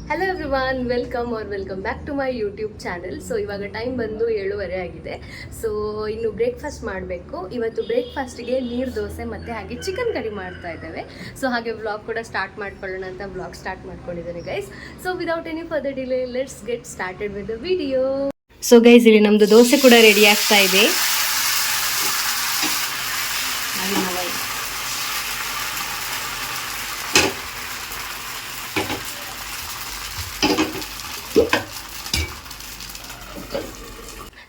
Hello everyone, welcome back to my YouTube channel. So ಇವಾಗ time ಬಂದು 7:30 ಆಗಿದೆ. So ಇನ್ನು ಬ್ರೇಕ್ಫಾಸ್ಟ್ ಮಾಡಬೇಕು. ಇವತ್ತು ಬ್ರೇಕ್ಫಾಸ್ಟಿಗೆ ನೀರು ದೋಸೆ ಮತ್ತು ಹಾಗೆ ಚಿಕನ್ ಕರಿ ಮಾಡ್ತಾ ಇದ್ದೇವೆ. ಸೊ ಹಾಗೆ ವ್ಲಾಗ್ ಕೂಡ ಸ್ಟಾರ್ಟ್ ಮಾಡ್ಕೊಳ್ಳೋಣ ಅಂತ ವ್ಲಾಗ್ ಸ್ಟಾರ್ಟ್ ಮಾಡ್ಕೊಂಡಿದ್ದೇನೆ guys. So without any further delay let's get started with the video. So guys, ಇಲ್ಲಿ ನಮ್ಮದು ದೋಸೆ ಕೂಡ ರೆಡಿ ಆಗ್ತಾ ಇದೆ.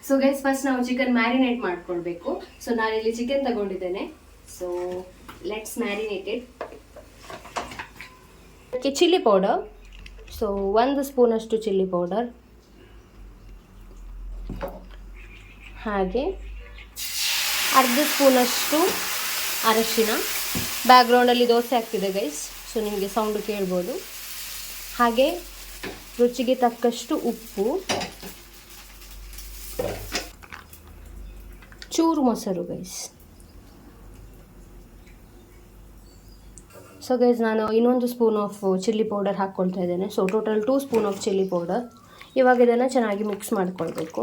ಸೊ ಗೈಸ್, ಫಸ್ಟ್ ನಾವು ಚಿಕನ್ ಮ್ಯಾರಿನೇಟ್ ಮಾಡ್ಕೊಳ್ಬೇಕು. ಸೊ ನಾನಿಲ್ಲಿ ಚಿಕನ್ ತಗೊಂಡಿದ್ದೇನೆ. So let's marinate it. ಅದಕ್ಕೆ ಚಿಲ್ಲಿ ಪೌಡರ್, ಸೊ 1 ಸ್ಪೂನಷ್ಟು ಚಿಲ್ಲಿ ಪೌಡರ್, ಹಾಗೆ 1/2 ಸ್ಪೂನಷ್ಟು ಅರಶಿನ. ಬ್ಯಾಕ್ಗ್ರೌಂಡಲ್ಲಿ ದೋಸೆ ಆಗ್ತಿದೆ ಗೈಸ್, ಸೊ ನಿಮಗೆ ಸೌಂಡು ಕೇಳ್ಬೋದು. ಹಾಗೆ ರುಚಿಗೆ ತಕ್ಕಷ್ಟು ಉಪ್ಪು, ಚೂರು ಮೊಸರು ಗೈಸ್. ಸೊ ಗೈಸ್, ನಾನು ಇನ್ನೊಂದು ಸ್ಪೂನ್ ಆಫ್ ಚಿಲ್ಲಿ ಪೌಡರ್ ಹಾಕ್ಕೊಳ್ತಾ ಇದ್ದೇನೆ. So total 2 spoon of chilli powder. ಇವಾಗ ಇದನ್ನು ಚೆನ್ನಾಗಿ ಮಿಕ್ಸ್ ಮಾಡ್ಕೊಳ್ಬೇಕು.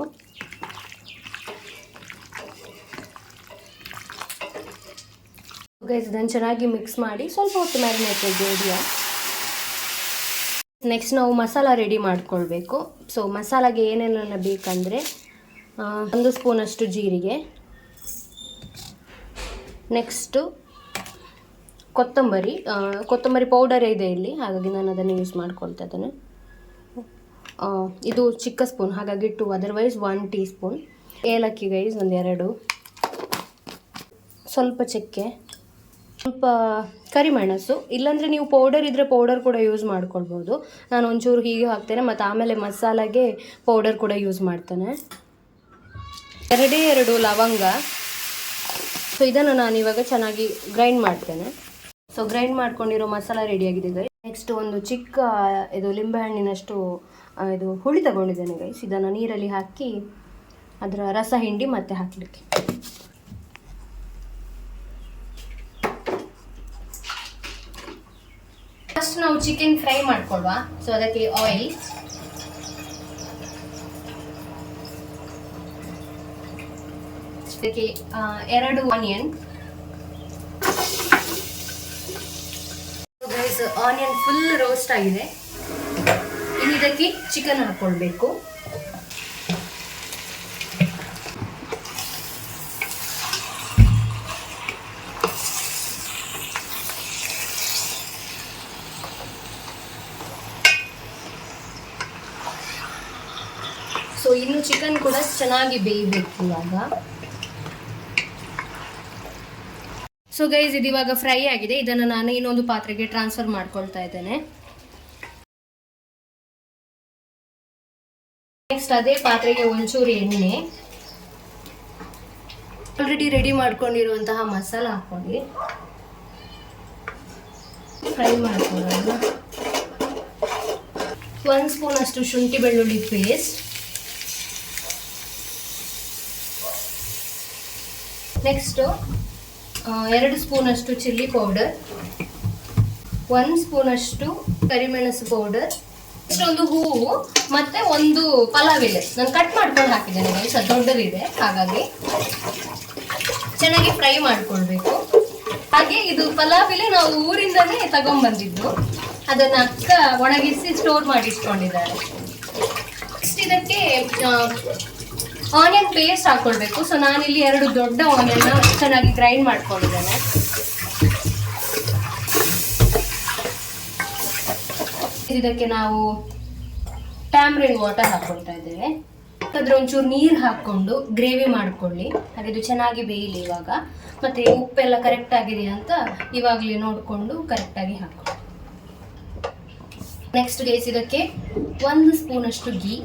ಗೈಸ್, ಇದನ್ನು ಚೆನ್ನಾಗಿ ಮಿಕ್ಸ್ ಮಾಡಿ ಸ್ವಲ್ಪ ಹೊತ್ತು ಮ್ಯಾರಿನೇಟ್ ಇದೆಯಾ. ನೆಕ್ಸ್ಟ್ ನಾವು ಮಸಾಲ ರೆಡಿ ಮಾಡ್ಕೊಳ್ಬೇಕು. ಸೊ ಮಸಾಲಾಗೆ ಏನೇನೆಲ್ಲ ಬೇಕಂದರೆ 1 ಸ್ಪೂನಷ್ಟು ಜೀರಿಗೆ, ನೆಕ್ಸ್ಟು ಕೊತ್ತಂಬರಿ ಪೌಡರ್ ಇದೆ ಇಲ್ಲಿ, ಹಾಗಾಗಿ ನಾನು ಅದನ್ನು ಯೂಸ್ ಮಾಡ್ಕೊಳ್ತಾ ಇದ್ದೇನೆ. ಇದು ಚಿಕ್ಕ ಸ್ಪೂನ್, ಹಾಗಾಗಿ 2, ಅದರ್ವೈಸ್ 1 ಟೀ ಸ್ಪೂನ್. ಏಲಕ್ಕಿ ಗೈಸ್ 1-2, ಸ್ವಲ್ಪ ಚಕ್ಕೆ, ಸ್ವಲ್ಪ ಕರಿಮೆಣಸು. ಇಲ್ಲಾಂದರೆ ನೀವು ಪೌಡರ್ ಇದ್ದರೆ ಪೌಡರ್ ಕೂಡ ಯೂಸ್ ಮಾಡ್ಕೊಳ್ಬೋದು. ನಾನು ಒಂಚೂರು ಹೀಗೆ ಹಾಕ್ತೇನೆ ಮತ್ತು ಆಮೇಲೆ ಮಸಾಲಾಗೆ ಪೌಡರ್ ಕೂಡ ಯೂಸ್ ಮಾಡ್ತೇನೆ. 2 ಲವಂಗ. ಸೊ ಇದನ್ನು ನಾನು ಇವಾಗ ಚೆನ್ನಾಗಿ ಗ್ರೈಂಡ್ ಮಾಡ್ತೇನೆ. ಸೊ ಗ್ರೈಂಡ್ ಮಾಡ್ಕೊಂಡಿರೋ ಮಸಾಲ ರೆಡಿಯಾಗಿದೆ ಗೈಸ್. ನೆಕ್ಸ್ಟ್ ಒಂದು ಚಿಕ್ಕ ಇದು ಲಿಂಬೆಹಣ್ಣಿನಷ್ಟು ಇದು ಹುಳಿ ತಗೊಂಡಿದ್ದೇನೆ ಗೈಸ್. ಇದನ್ನು ನೀರಲ್ಲಿ ಹಾಕಿ ಅದರ ರಸ ಹಿಂಡಿ ಮತ್ತೆ ಹಾಕಲಿಕ್ಕೆ. ಫಸ್ಟ್ ನಾವು ಚಿಕನ್ ಫ್ರೈ ಮಾಡ್ಕೊಳ್ಳುವ. ಸೊ ಅದಕ್ಕೆ ಆಯಿಲ್, ಇದಕ್ಕೆ 2 ಆನಿಯನ್. ಆನಿಯನ್ ಫುಲ್ ರೋಸ್ಟ್ ಆಗಿದೆ. ಇನ್ನು ಇದಕ್ಕೆ ಚಿಕನ್ ಹಾಕೊಳ್ಬೇಕು. ಸೊ ಇನ್ನು ಚಿಕನ್ ಕೂಡ ಚೆನ್ನಾಗಿ ಬೇಯಬೇಕು ಇವಾಗ. ಸೊ ಗೈಸ್, ಇದು ಇವಾಗ ಫ್ರೈ ಆಗಿದೆ. ಇದನ್ನು ನಾನು ಇನ್ನೊಂದು ಪಾತ್ರೆಗೆ ಟ್ರಾನ್ಸ್ಫರ್ ಮಾಡ್ಕೊಳ್ತಾ ಇದ್ದೇನೆ. ನೆಕ್ಸ್ಟ್ ಅದೇ ಪಾತ್ರೆಗೆ ಒಂಚೂರು ಎಣ್ಣೆ, ಆಲ್ರೆಡಿ ರೆಡಿ ಮಾಡ್ಕೊಂಡಿರುವಂತಹ ಮಸಾಲ ಹಾಕೊಂಡು ಫ್ರೈ ಮಾಡ್ಕೊಳ್ಳೋಣ. 1 ಸ್ಪೂನ್ ಅಷ್ಟು ಶುಂಠಿ ಬೆಳ್ಳುಳ್ಳಿ ಪೇಸ್ಟ್, ನೆಕ್ಸ್ಟು 2 ಸ್ಪೂನಷ್ಟು ಚಿಲ್ಲಿ ಪೌಡರ್, 1 ಸ್ಪೂನಷ್ಟು ಕರಿಮೆಣಸು ಪೌಡರ್, ಇಷ್ಟೊಂದು ಹೂವು ಮತ್ತು 1 ಪಲಾವ್ ಎಲೆ ನಾನು ಕಟ್ ಮಾಡ್ಕೊಂಡು ಹಾಕಿದ್ದೇನೆ ಗೈಸ್. ಅದು ದೊಡ್ಡದಿದೆ, ಹಾಗಾಗಿ ಚೆನ್ನಾಗಿ ಫ್ರೈ ಮಾಡ್ಕೊಳ್ಬೇಕು. ಹಾಗೆ ಇದು ಪಲಾವ್ ಎಲೆ ನಾವು ಊರಿಂದನೇ ತಗೊಂಡ್ಬಂದಿದ್ದು, ಅದನ್ನು ಅಕ್ಕ ಒಣಗಿಸಿ ಸ್ಟೋರ್ ಮಾಡಿ ಇಟ್ಕೊಂಡಿದ್ದಾರೆ. ನೆಕ್ಸ್ಟ್ ಇದಕ್ಕೆ ಆನಿಯನ್ ಪೇಸ್ಟ್ ಹಾಕೊಳ್ಬೇಕು. ಸೊ ನಾನಿಲ್ಲಿ 2 ದೊಡ್ಡ ಆನಿಯನ್ನ ಚೆನ್ನಾಗಿ ಗ್ರೈಂಡ್ ಮಾಡ್ಕೊಂಡಿದ್ದೇನೆ. ಇದಕ್ಕೆ ನಾವು ಟ್ಯಾಮ್ರಿನ್ ವಾಟರ್ ಹಾಕೊಳ್ತಾ ಇದ್ದೇವೆ. ಅದ್ರ ಒಂಚೂರು ನೀರು ಹಾಕ್ಕೊಂಡು ಗ್ರೇವಿ ಮಾಡ್ಕೊಳ್ಳಿ. ಹಾಗೆ ಇದು ಚೆನ್ನಾಗಿ ಬೇಯಲಿ ಇವಾಗ. ಮತ್ತು ಉಪ್ಪೆಲ್ಲ ಕರೆಕ್ಟ್ ಆಗಿದೆಯಾ ಅಂತ ಇವಾಗಲೇ ನೋಡಿಕೊಂಡು ಕರೆಕ್ಟಾಗಿ ಹಾಕೊಳ್ಳಿ. ನೆಕ್ಸ್ಟ್ ಗೈಸ್, ಇದಕ್ಕೆ 1 ಸ್ಪೂನಷ್ಟು ಗೀ,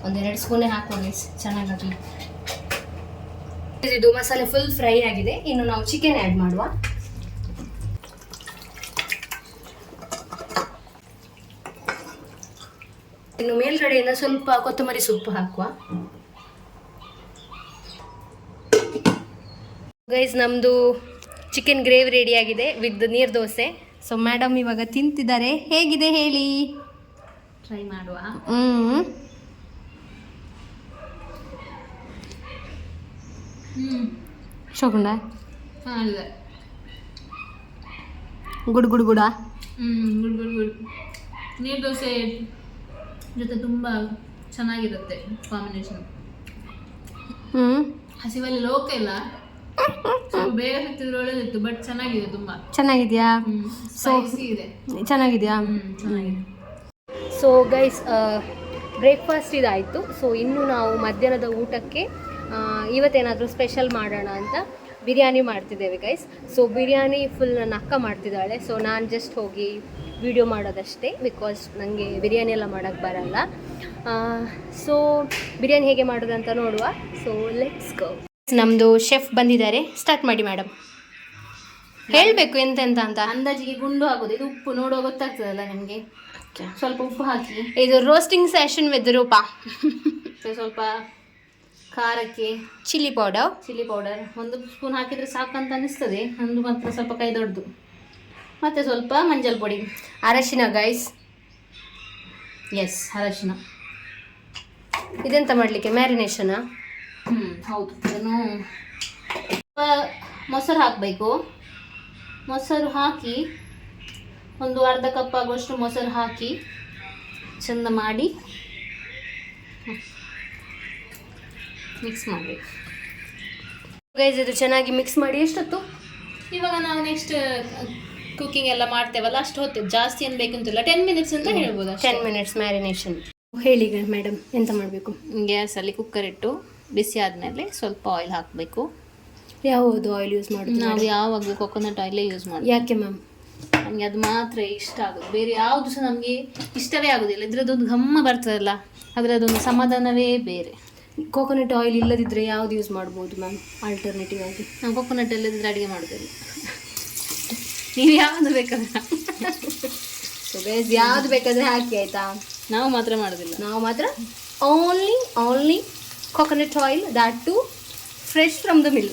1-2 ಸ್ಪೂನೇ ಹಾಕೊಳ್ಳಿ ಚೆನ್ನಾಗಾಗಲಿ. ಇದು ಮಸಾಲೆ ಫುಲ್ ಫ್ರೈ ಆಗಿದೆ. ಇನ್ನು ನಾವು ಚಿಕನ್ ಆ್ಯಡ್ ಮಾಡುವ. ಇನ್ನು ಮೇಲ್ಗಡೆಯಿಂದ ಸ್ವಲ್ಪ ಕೊತ್ತಂಬರಿ ಸೊಪ್ಪು ಹಾಕುವ. ಗೈಸ್, ನಮ್ಮದು ಚಿಕನ್ ಗ್ರೇವಿ ರೆಡಿ ಆಗಿದೆ ವಿತ್ ನೀರು ದೋಸೆ. ಸೊ ಮೇಡಮ್ ಇವಾಗ ತಿಂತಿದ್ದಾರೆ. ಹೇಗಿದೆ ಹೇಳಿ? ಟ್ರೈ ಮಾಡುವ. ಶೋಕುಂಡ ಅಲ್ಲ good good good good good good. ನೀರು ದೋಸೆ ಜೊತೆ ತುಂಬ ಚೆನ್ನಾಗಿರುತ್ತೆ ಕಾಂಬಿನೇಷನ್. ಹಸಿವಲ್ಲಿ ಲೋಕ ಇಲ್ಲ, ಸ್ವಲ್ಪ ಬೇಗ ಸಿಕ್ತಿದ್ರೆ ಒಳ್ಳೇದಿತ್ತು, ಬಟ್ ಚೆನ್ನಾಗಿದೆ ತುಂಬಾ. ಚೆನ್ನಾಗಿದ್ಯಾ? ಸ್ಪೈಸಿ ಇದೆ. ಚೆನ್ನಾಗಿದ್ಯಾ? ಚೆನ್ನಾಗಿದೆ. ಸೊ ಗೈಸ್, ಬ್ರೇಕ್ಫಾಸ್ಟ್ ಇದಾಯಿತು. ಸೊ ಇನ್ನು ನಾವು ಮಧ್ಯಾಹ್ನದ ಊಟಕ್ಕೆ ಇವತ್ತೇನಾದರೂ ಸ್ಪೆಷಲ್ ಮಾಡೋಣ ಅಂತ ಬಿರಿಯಾನಿ ಮಾಡ್ತಿದ್ದೇವೆ ಗೈಸ್. ಸೊ ಬಿರಿಯಾನಿ ಫುಲ್ ನನ್ನ ಅಕ್ಕ ಮಾಡ್ತಿದ್ದಾಳೆ. ಸೊ ನಾನು ಜಸ್ಟ್ ಹೋಗಿ ವಿಡಿಯೋ ಮಾಡೋದಷ್ಟೇ, ಬಿಕಾಸ್ ನನಗೆ ಬಿರಿಯಾನಿ ಎಲ್ಲ ಮಾಡೋಕ್ಕೆ ಬರಲ್ಲ. ಸೊ ಬಿರಿಯಾನಿ ಹೇಗೆ ಮಾಡೋದು ಅಂತ ನೋಡುವ. So let's go. ನಮ್ಮದು ಶೆಫ್ ಬಂದಿದ್ದಾರೆ. ಸ್ಟಾರ್ಟ್ ಮಾಡಿ ಮೇಡಮ್. ಹೇಳಬೇಕು ಎಂತೆಂತ ಅಂತ. ಅಂದಾಜಿಗೆ ಗುಂಡು ಆಗೋದು. ಇದು ಉಪ್ಪು ನೋಡುವ ಗೊತ್ತಾಗ್ತದಲ್ಲ ನಿಮಗೆ. ಸ್ವಲ್ಪ ಉಪ್ಪು ಹಾಕಿ. ಇದು ರೋಸ್ಟಿಂಗ್ ಸೆಷನ್ ವಿತ್ ರೂಪ. ಸ್ವಲ್ಪ ಖಾರಕ್ಕೆ ಚಿಲ್ಲಿ ಪೌಡರ್ 1 ಸ್ಪೂನ್ ಹಾಕಿದರೆ ಸಾಕಂತ ಅನಿಸ್ತದೆ. ಒಂದು ಮಾತ್ರ ಸ್ವಲ್ಪ ಕೈ ದೊಡ್ಡದು. ಮತ್ತೆ ಸ್ವಲ್ಪ ಮಂಜಲ್ ಪುಡಿ, ಅರಶಿನ ಗೈಸ್. ಎಸ್, ಅರಶಿನ. ಇದೆಂತ ಮಾಡಲಿಕ್ಕೆ? ಮ್ಯಾರಿನೇಷನಾ? ಹೌದು. ಅದನ್ನು ಮೊಸರು ಹಾಕಬೇಕು. ಮೊಸರು ಹಾಕಿ ಒಂದು ಅರ್ಧ ಕಪ್ ಆಗುವಷ್ಟು ಮೊಸರು ಹಾಕಿ ಚೆಂದ ಮಾಡಿ ಮಿಕ್ಸ್ ಮಾಡಬೇಕು ಗೈಸ್. ಇದು ಚೆನ್ನಾಗಿ ಮಿಕ್ಸ್ ಮಾಡಿ ಎಷ್ಟೊತ್ತು? ಇವಾಗ ನಾವು ನೆಕ್ಸ್ಟ್ ಕುಕಿಂಗ್ ಎಲ್ಲ ಮಾಡ್ತೇವಲ್ಲ, ಅಷ್ಟು ಹೊತ್ತು. ಜಾಸ್ತಿ ಏನು ಬೇಕಂತಿಲ್ಲ, 10 ಮಿನಿಟ್ಸ್ ಅಂತ ಹೇಳ್ಬೋದು. 10 ಮಿನಿಟ್ಸ್ ಮ್ಯಾರಿನೇಷನ್. ಹೇಳಿ ಮೇಡಮ್, ಎಂತ ಮಾಡಬೇಕು? ಗ್ಯಾಸಲ್ಲಿ ಕುಕ್ಕರ್ ಇಟ್ಟು ಬಿಸಿ ಆದಮೇಲೆ ಸ್ವಲ್ಪ ಆಯಿಲ್ ಹಾಕಬೇಕು. ಯಾವುದು ಆಯಿಲ್ ಯೂಸ್ ಮಾಡೋದು? ನಾವು ಯಾವಾಗಲೂ ಕೊಕೊನಟ್ ಆಯಿಲೇ ಯೂಸ್ ಮಾಡೋದು. ಯಾಕೆ ಮ್ಯಾಮ್? ನಮಗೆ ಅದು ಮಾತ್ರ ಇಷ್ಟ ಆಗೋದು, ಬೇರೆ ಯಾವುದು ಸಹ ನಮಗೆ ಇಷ್ಟವೇ ಆಗೋದಿಲ್ಲ. ಇದರದ್ದೊಂದು ಘಮ್ಮ ಬರ್ತದಲ್ಲ, ಅದರದೊಂದು ಸಮಾಧಾನವೇ ಬೇರೆ. ಕೋಕೋನಟ್ ಆಯಿಲ್ ಇಲ್ಲದಿದ್ದರೆ ಯಾವುದು ಯೂಸ್ ಮಾಡ್ಬೋದು ಮ್ಯಾಮ್ ಆಲ್ಟರ್ನೇಟಿವ್ ಆಗಿ? ನಾವು ಕೋಕೋನಟ್ ಇಲ್ಲದಿದ್ದರೆ ಅಡುಗೆ ಮಾಡೋದಿಲ್ಲ. ನೀವು ಯಾವುದು ಬೇಕಾದ್ರೆ ಸೊ ಗೈಸ್, ಯಾವುದು ಬೇಕಾದರೆ ಹಾಕಿ ಆಯಿತಾ? ನಾವು ಮಾತ್ರ ಮಾಡೋದಿಲ್ಲ. ನಾವು ಮಾತ್ರ only coconut oil, that too fresh from the mill.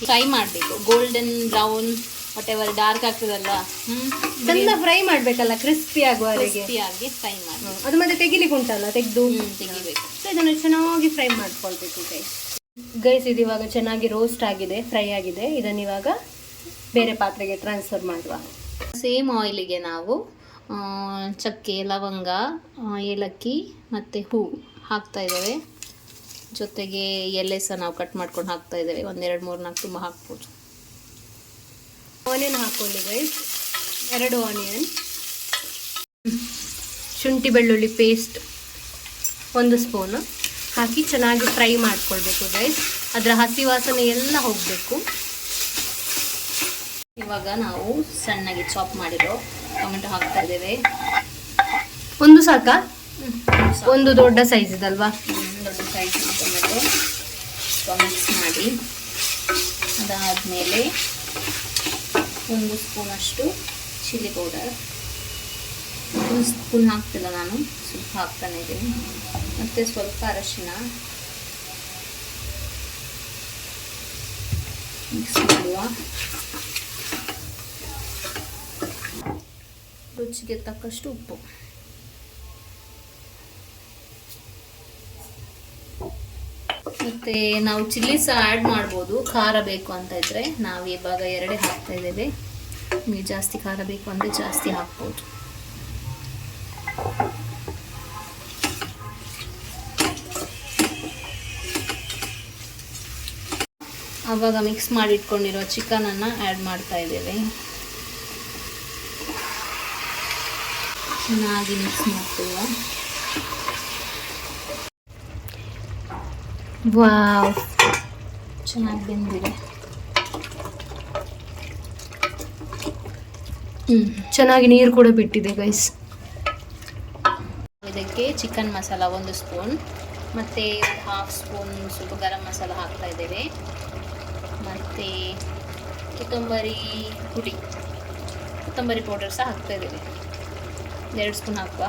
Fry ಮಾಡಬೇಕು, golden brown whatever dark ಆಗ್ತದಲ್ಲ, ಚೆಂದ ಫ್ರೈ ಮಾಡಬೇಕಲ್ಲ, ಕ್ರಿಸ್ಪಿ ಆಗುವವರೆಗೆ. ಕ್ರಿಸ್ಪಿಯಾಗಿ ಫ್ರೈ ಮಾಡಿ. ಅದು ಮತ್ತೆ ತೆಗಿಲಿಕ್ಕೆ ಉಂಟಲ್ಲ, ತೆಗಿಬೇಕು. ಸೊ ಇದನ್ನು ಚೆನ್ನಾಗಿ ಫ್ರೈ ಮಾಡ್ಕೊಳ್ಬೇಕು ಗೈಸ್. ಇದು ಇವಾಗ ಚೆನ್ನಾಗಿ ರೋಸ್ಟ್ ಆಗಿದೆ, ಫ್ರೈ ಆಗಿದೆ. ಇದನ್ನು ಇವಾಗ ಬೇರೆ ಪಾತ್ರೆಗೆ ಟ್ರಾನ್ಸ್ಫರ್ ಮಾಡುವ. ಸೇಮ್ ಆಯಿಲಿಗೆ ನಾವು ಚಕ್ಕೆ, ಲವಂಗ, ಏಲಕ್ಕಿ ಮತ್ತು ಹೂವು ಹಾಕ್ತಾ ಇದ್ದೇವೆ. ಜೊತೆಗೆ ಎಲೆ ಸಹ ನಾವು ಕಟ್ ಮಾಡ್ಕೊಂಡು ಹಾಕ್ತಾ ಇದ್ದೇವೆ. 1 2 3 4 ತುಂಬ ಹಾಕ್ಬೋದು. ಆನಿಯನ್ ಹಾಕ್ಕೊಳ್ಳಿ ಗೈಸ್, 2 ಆನಿಯನ್. ಶುಂಠಿ ಬೆಳ್ಳುಳ್ಳಿ ಪೇಸ್ಟ್ 1 ಸ್ಪೂನು ಹಾಕಿ ಚೆನ್ನಾಗಿ ಫ್ರೈ ಮಾಡ್ಕೊಳ್ಬೇಕು ಗೈಸ್. ಅದರ ಹಸಿ ವಾಸನೆ ಎಲ್ಲ ಹೋಗಬೇಕು. ಇವಾಗ ನಾವು ಸಣ್ಣಗೆ ಚಾಪ್ ಮಾಡಿರೋ ಟೊಮೆಟೊ ಹಾಕ್ತಾ ಇದ್ದೇವೆ. ಒಂದು ಸಾಕಾ? ಒಂದು ದೊಡ್ಡ ಸೈಜ್ ಇದಲ್ವಾ? ದೊಡ್ಡ ಸೈಜ್ ಟೊಮೆಟೊ ಮಿಕ್ಸ್ ಮಾಡಿ. ಅದಾದಮೇಲೆ 1 ಸ್ಪೂನಷ್ಟು ಚಿಲ್ಲಿ ಪೌಡರ್. 1 ಸ್ಪೂನ್ ಹಾಕ್ತಿಲ್ಲ ನಾನು, ಸ್ವಲ್ಪ ಹಾಕ್ತಾನೆ ಇದ್ದೀನಿ. ಮತ್ತು ಸ್ವಲ್ಪ ಅರಶಿನ ಮಿಕ್ಸ್ ಮಾಡುವ. ರುಚಿಗೆ ತಕ್ಕಷ್ಟು ಉಪ್ಪು. ಮತ್ತು ನಾವು ಚಿಲ್ಲಿ ಸಹ ಆ್ಯಡ್ ಮಾಡ್ಬೋದು, ಖಾರ ಬೇಕು ಅಂತ ಇದ್ದರೆ. ನಾವು ಇವಾಗ 2 ಹಾಕ್ತಾ ಇದ್ದೇವೆ. ನಿಮಗೆ ಜಾಸ್ತಿ ಖಾರ ಬೇಕು ಅಂದರೆ ಜಾಸ್ತಿ ಹಾಕ್ಬೋದು. ಆವಾಗ ಮಿಕ್ಸ್ ಮಾಡಿ ಇಟ್ಕೊಂಡಿರೋ ಚಿಕನನ್ನು ಆ್ಯಡ್ ಮಾಡ್ತಾ ಇದ್ದೇವೆ. ಚೆನ್ನಾಗಿ ಮಿಕ್ಸ್ ಮಾಡ್ತೀವ. ವಾವ್, ಚೆನ್ನಾಗಿ ಬೆಂದಿದೆ. ಚೆನ್ನಾಗಿ ನೀರು ಕೂಡ ಬಿಟ್ಟಿದೆ ಗೈಸ್. ಇದಕ್ಕೆ ಚಿಕನ್ ಮಸಾಲ 1 ಸ್ಪೂನ್ ಮತ್ತು 1/2 ಸ್ಪೂನ್ ಸ್ವಲ್ಪ ಗರಂ ಮಸಾಲ ಹಾಕ್ತಾ ಇದ್ದೇವೆ. ಮತ್ತು ಕೊತ್ತಂಬರಿ ಪುಡಿ, ಕೊತ್ತಂಬರಿ ಪೌಡರ್ ಸಹ ಹಾಕ್ತಾ ಇದ್ದೇವೆ. 2 ಸ್ಪೂನ್ ಹಾಕುವ.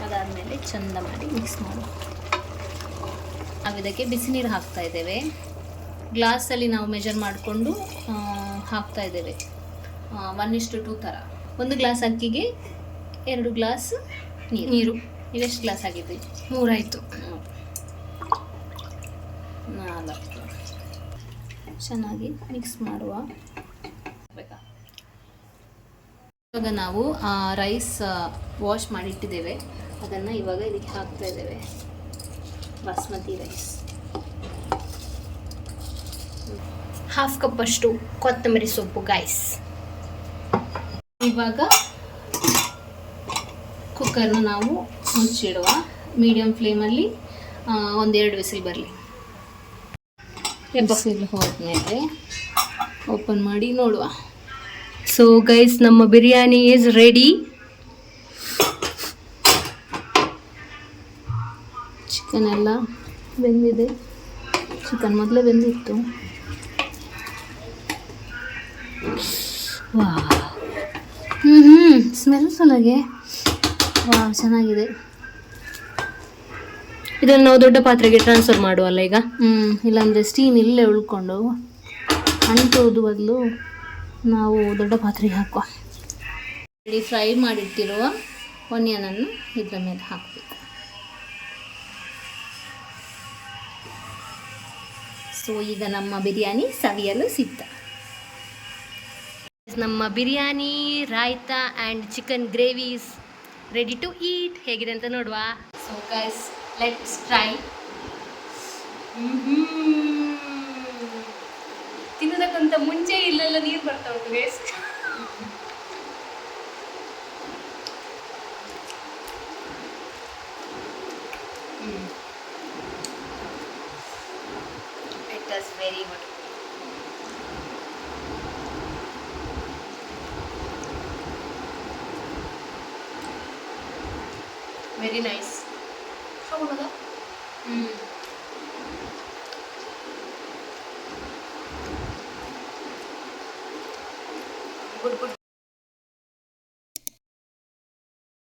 ಅದಾದಮೇಲೆ ಚೆಂದ ಮಾಡಿ ಮಿಕ್ಸ್ ಮಾಡುವ. ನಾವು ಇದಕ್ಕೆ ಬಿಸಿ ನೀರು ಹಾಕ್ತಾ ಇದ್ದೇವೆ. ಗ್ಲಾಸಲ್ಲಿ ನಾವು ಮೆಜರ್ ಮಾಡಿಕೊಂಡು ಹಾಕ್ತಾ ಇದ್ದೇವೆ. 1:2 ಥರ. 1 ಗ್ಲಾಸ್ ಅಕ್ಕಿಗೆ 2 ಗ್ಲಾಸ್ ನೀರು. ಇವೆಷ್ಟು ಗ್ಲಾಸ್ ಆಗಿದ್ವಿ? 3 ಆಯಿತು. 4. ಚೆನ್ನಾಗಿ ಮಿಕ್ಸ್ ಮಾಡುವ. ಇವಾಗ ನಾವು ರೈಸ್ ವಾಶ್ ಮಾಡಿಟ್ಟಿದ್ದೇವೆ, ಅದನ್ನು ಇವಾಗ ಇದಕ್ಕೆ ಹಾಕ್ತಾ ಇದ್ದೇವೆ. ಬಾಸ್ಮತಿ ರೈಸ್. 1/2 ಕಪ್ ಅಷ್ಟು ಕೊತ್ತಂಬರಿ ಸೊಪ್ಪು ಗೈಸ್. ಇವಾಗ ಕುಕ್ಕರ್ನ ನಾವು ಮುಚ್ಚಿಡುವ. ಮೀಡಿಯಮ್ ಫ್ಲೇಮಲ್ಲಿ 1-2 ವಿಸಿಲ್ ಬರಲಿ. ವಿಸಿಲ್ ಹೋದ್ಮೇಲೆ ಓಪನ್ ಮಾಡಿ ನೋಡುವ. ಸೊ ಗೈಸ್, ನಮ್ಮ ಬಿರಿಯಾನಿ ಈಸ್ ರೆಡಿ. ಚಿಕನ್ ಎಲ್ಲ ಬೆಂದಿದೆ. ಚಿಕನ್ ಮೊದಲೇ ಬೆಂದಿತ್ತು. ವಾ, ಸ್ಮೆಲ್ ಚೆನ್ನಾಗೆ. ವಾ, ಚೆನ್ನಾಗಿದೆ. ಇದನ್ನು ನಾವು ದೊಡ್ಡ ಪಾತ್ರೆಗೆ ಟ್ರಾನ್ಸ್ಫರ್ ಮಾಡುವಲ್ಲ ಈಗ. ಇಲ್ಲಾಂದರೆ ಸ್ಟೀಮ್ ಇಲ್ಲೇ ಉಳ್ಕೊಂಡು ಅಂಟೋದು ಬದಲು ನಾವು ದೊಡ್ಡ ಪಾತ್ರೆಗೆ ಹಾಕುವ. ಫ್ರೈ ಮಾಡಿಟ್ಟಿರುವ ಆನಿಯನನ್ನು ಇದರ ಮೇಲೆ ಹಾಕಬೇಕು. ಸೊ ಈಗ ನಮ್ಮ ಬಿರಿಯಾನಿ ಸವಿಯಲು ಸಿದ್ಧ. ನಮ್ಮ biryani, raita and chicken gravy is ready to eat. ಹೇಗಿದೆ ಅಂತ ನೋಡುವ. So guys, let's try. ತಿನ್ನೋದಕ್ಕಂತ ಮುಂಚೆ ಇಲ್ಲೆಲ್ಲ ನೀರು ಬರ್ತಾ ಉಂಟು guys. It was very good. Very nice. ಹೌದಾ? Good good.